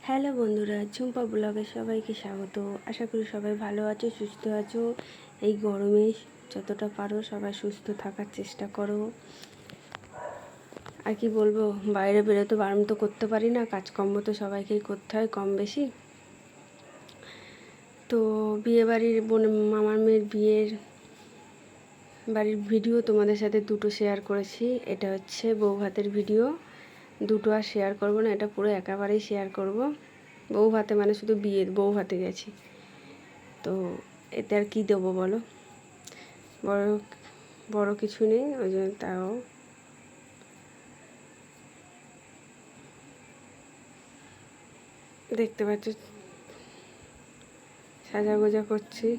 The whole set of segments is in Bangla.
হ্যালো বন্ধুরা, ঝুম্পা ব্লগে সবাইকে স্বাগত। আশা করি সবাই ভালো আছো, সুস্থ আছো। এই গরমে যতটা পারো সবাই সুস্থ থাকার চেষ্টা করো। আর কি বলবো, বাইরে বেরোতে বারণ তো করতে পারি না, কাজকর্ম তো সবাইকেই করতে হয় কম বেশি। তো বিয়েবাড়ির মামার মেয়ের বিয়ের বাড়ির ভিডিও তোমাদের সাথে দুটো শেয়ার করেছি। এটা হচ্ছে বউ ভাতের ভিডিও, দুটো আর শেয়ার করবো না, এটা পুরো একেবারেই শেয়ার করব। বউ ভাতে মানে শুধু বিয়ের বউ ভাতে গেছি, তো এতে আর কী দেবো বলো, বড় বড় কিছু নেই, ওই জন্য তাও দেখতে পাচ্ছ সাজাগোজা করছি।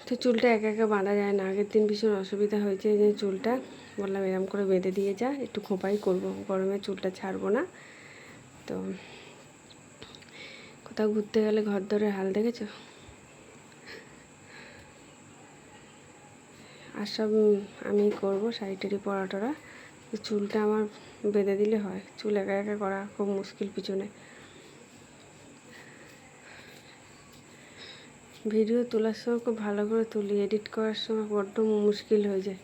তো চুলটা একা একা বাঁধা যায় না, আগের দিন ভীষণ অসুবিধা হয়েছে, যে চুলটা বললাম এরম করে বেঁধে দিয়ে যা, একটু খোঁপাই করবো, গরমে চুলটা ছাড়বো না। তো কোথাও ঘুরতে গেলে ঘর দরের হাল দেখেছো, আর সব আমি করবো, শাড়ি টাড়ি পরা টরা, চুলটা আমার বেঁধে দিলে হয়, চুল একা একা করা খুব মুশকিল পিছনে। ভিডিও তোলার সময় খুব ভালো করে তুলি, এডিট করার সময় বড্ড মুশকিল হয়ে যায়,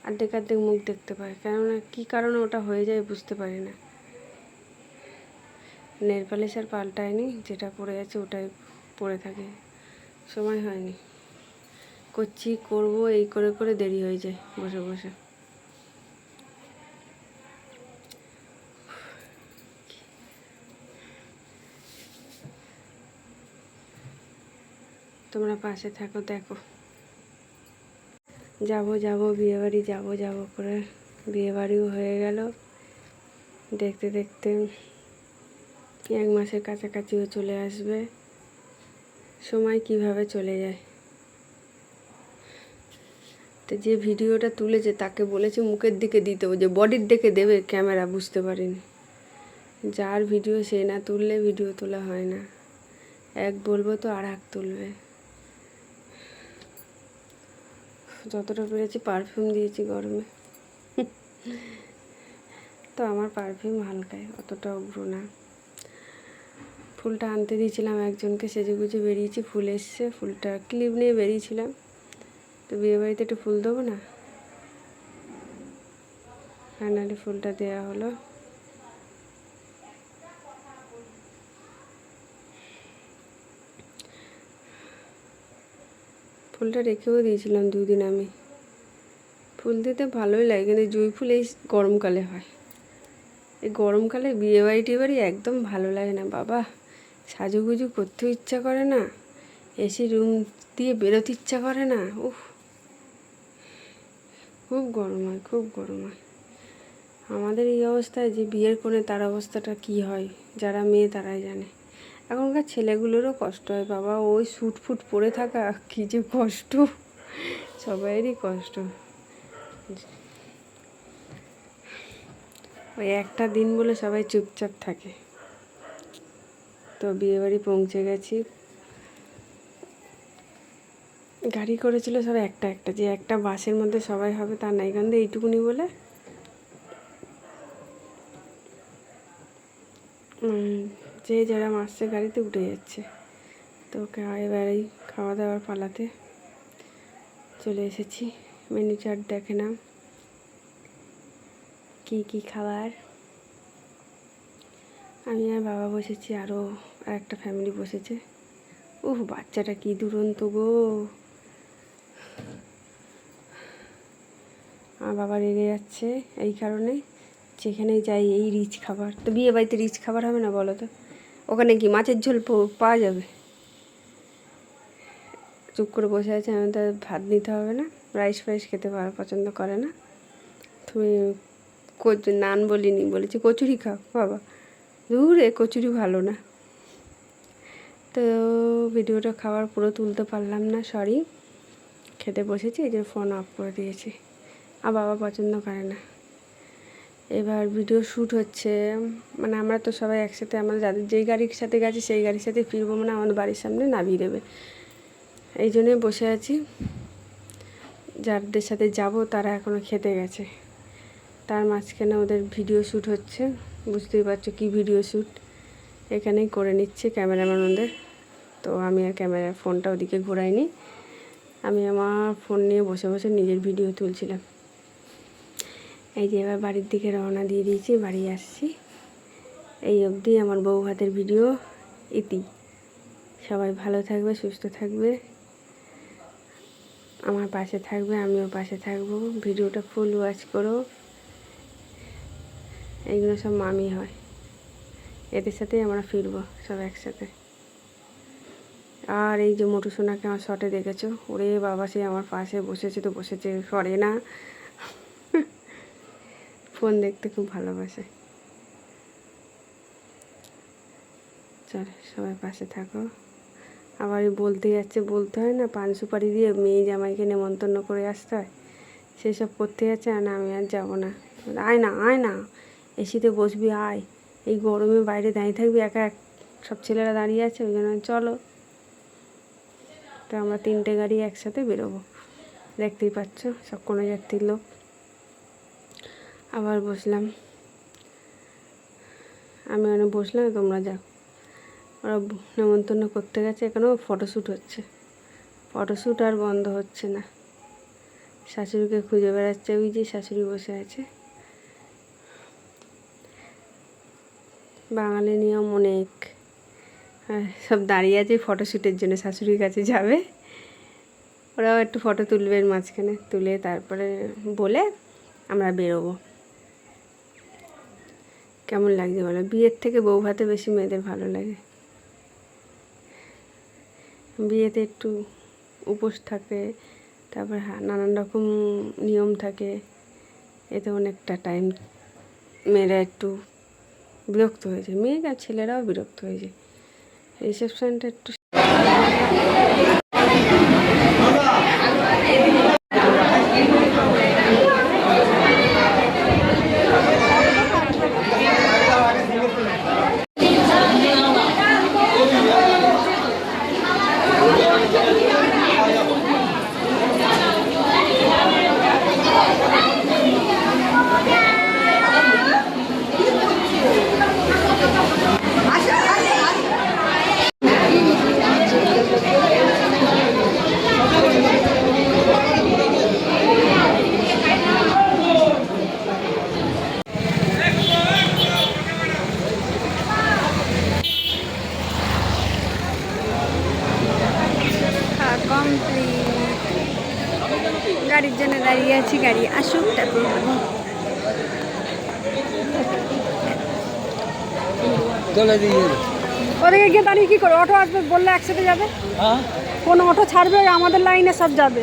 অর্ধেক অর্ধেক মুখ দেখতে পাই, কেননা কী কারণে ওটা হয়ে যায় বুঝতে পারি না। নেল পালিশ আর পাল্টায়নি, যেটা পড়ে আছে ওটাই পড়ে থাকে, সময় হয়নি, করবো এই করে করে দেরি হয়ে যায় বসে বসে। তোমরা পাশে থাকো, দেখো। যাবো বিয়েবাড়ি যাবো করে বিয়েবাড়িও হয়ে গেল, দেখতে দেখতে 1 মাসের কাছাকাছিও চলে আসবে, সময় কিভাবে চলে যায়। তো যে ভিডিওটা তুলেছে তাকে বলেছে মুখের দিকে দিতে, যে বডির দিকে দেবে ক্যামেরা, বুঝতে পারিনি। যার ভিডিও সে না তুললে ভিডিও তোলা হয় না, এক বলবো তো আর এক তুলবে। যতটা পেরেছি পারফিউম দিয়েছি গরমে, তো আমার পারফিউম হালকায়, অতটা উগ্র না। ফুলটা আনতে দিয়েছিলাম একজনকে, সেজে গুজে বেরিয়েছি, ফুল এসছে, ফুলটা ক্লিপ নিয়ে বেরিয়েছিলাম, তো বিয়েবাড়িতে একটু ফুল দেবো না, ফাইনালি ফুলটা দেওয়া হলো। ফুলটা রেখেও দিয়েছিলাম 2 দিন আমি, ফুল দিতে ভালোই লাগে, কিন্তু জুঁই ফুল এই গরমকালে হয়, এই গরমকালে বিয়েবাড়ি টিয়েবাড়ি একদম ভালো লাগে না বাবা, সাজুগুজু করতেও ইচ্ছা করে না, এসি রুম দিয়ে বেরোতে ইচ্ছা করে না, উফ খুব গরম হয়, খুব গরম হয়। আমাদের এই অবস্থায় যে বিয়ের কোণে তার অবস্থাটা কি হয়, যারা মেয়ে তারাই জানে। এখনকার ছেলেগুলোরও কষ্ট হয় বাবা, ওই স্যুট ফুট পরে থাকা কী যে কষ্ট, সবাইয়েরই কষ্ট। ওই একটা দিন বলে সবাই চুপচাপ থাকে। তো বিয়েবাড়ি পৌঁছে গেছি, গাড়ি করেছিল সব একটা একটা, যে একটা বাসের মধ্যে সবাই হবে তার নাই, কারণ এইটুকুনি বলে যে যারা আসছে গাড়িতে উঠে যাচ্ছে। তো এবারেই খাওয়া দাওয়ার পালাতে চলে এসেছি। মেনু চার্ট দেখে নাও কী কী খাবার। আমি আর বাবা বসেছি, আরও একটা ফ্যামিলি বসেছে। বাচ্চাটা কি দুরন্ত গো, আমার বাবা রেগে যাচ্ছে এই কারণে, যেখানেই যাই এই রিচ খাবার, তো বিয়ে বাড়িতে রিচ খাবার হবে না বলো তো, ওখানে কি মাছের ঝোল পাওয়া যাবে? চুপ করে বসে আছে, আমি তো ভাত নিতে হবে না, রাইস ফাইস খেতে পছন্দ করে না। তুমি নান বলিনি, বলেছি কচুরি খাও বাবা, দূরে কচুরি ভালো না। তো ভিডিওটা খাবার পুরো তুলতে পারলাম না, সরি। খেতে বসেছি, এই যে ফোন অফ করে দিয়েছি, আর বাবা পছন্দ করে না। এবার ভিডিও শ্যুট হচ্ছে, মানে আমরা তো সবাই একসাথে, আমরা যাদের যেই গাড়ির সাথে গেছি সেই গাড়ির সাথে ফিরবো, মানে আমাদের বাড়ির সামনে নামিয়ে দেবে। এই জন্যই বসে আছি। যাদের সাথে যাব তারা এখনও খেতে গেছে, তার মাঝখানে ওদের ভিডিও শ্যুট হচ্ছে। বুঝতেই পারছো কি ভিডিও শ্যুট, এখানেই করে নিচ্ছে ক্যামেরাম্যান ওদের। তো আমি আর ক্যামেরার ফোনটা ওদিকে ঘোরাইনি, আমি আমার ফোন নিয়ে বসে বসে নিজের ভিডিও তুলছিলাম। এই যে এবার বাড়ির দিকে রওনা দিয়ে দিয়েছি, বাড়ি আসছি। এই অবধি আমার বউ ভাতের ভিডিও ইতি। সবাই ভালো থাকবে, সুস্থ থাকবে, আমার পাশে থাকবে, আমিও পাশে থাকবো। ভিডিওটা ফুল ওয়াচ করো। এইগুলো সব মামি হয়, এদের সাথেই আমরা ফিরবো সব একসাথে। আর এই যে মোটু সোনাকে আমার শটে দেখেছো, ওরে বাবা, সে আমার পাশে বসেছে তো বসেছে, সরে না। ফোন দেখতে খুব ভালোবাসে। চল সবাই পাশে থাকো। আবার বলতে যাচ্ছে, বলতে হয় না, পান সুপারি দিয়ে মেয়ে জামাইকে নেমন্তন্ন করে আসতে হয়, সেসব করতে যাচ্ছে। আর না, আমি আর যাবো না। আয় না, আয় না, এসিতে বসবি, আয়। এই গরমে বাইরে দাঁড়িয়ে থাকবি একা, সব ছেলেরা দাঁড়িয়ে আছে, ওই জন্য চলো। তো আমরা 3টে গাড়ি একসাথে বেরোবো, দেখতেই পাচ্ছ, সব কোনো যাত্রীর লোক। আবার বসলাম, আমি অনেক বসলাম, তোমরা যাও। ওরা নেমন্তন্ন করতে গেছে, এখানেও ফটোশ্যুট হচ্ছে। ফটোশ্যুট আর বন্ধ হচ্ছে না। শাশুড়িকে খুঁজে বেড়াচ্ছে, ওই যে শাশুড়ি বসে আছে। বাঙালি নিয়ম অনেক, সব দাঁড়িয়ে আছে ফটোশ্যুটের জন্য, শাশুড়ির কাছে যাবে। ওরাও একটু ফটো তুলবে মাঝখানে, তুলে তারপরে বলে আমরা বেরোবো। কেমন লাগছে বলো? বিয়ের থেকে বউ ভাতে বেশি মেয়েদের ভালো লাগে। বিয়েতে একটু উপোস থাকে, তারপর নানান রকম নিয়ম থাকে, এতে অনেকটা টাইম মেয়েরা একটু বিরক্ত হয়ে যায়, মেয়েরা ছেলেরাও বিরক্ত হয়ে যায়। রিসেপশনটা একটু গাড়ির জন্য দাঁড়িয়ে আছি, গাড়ি আসুক তারপর ওদিকে গিয়ে দাঁড়িয়ে কি করো? অটো আসবে বললে একসাথে যাবে, কোনো অটো ছাড়বে, আমাদের লাইনে সব যাবে।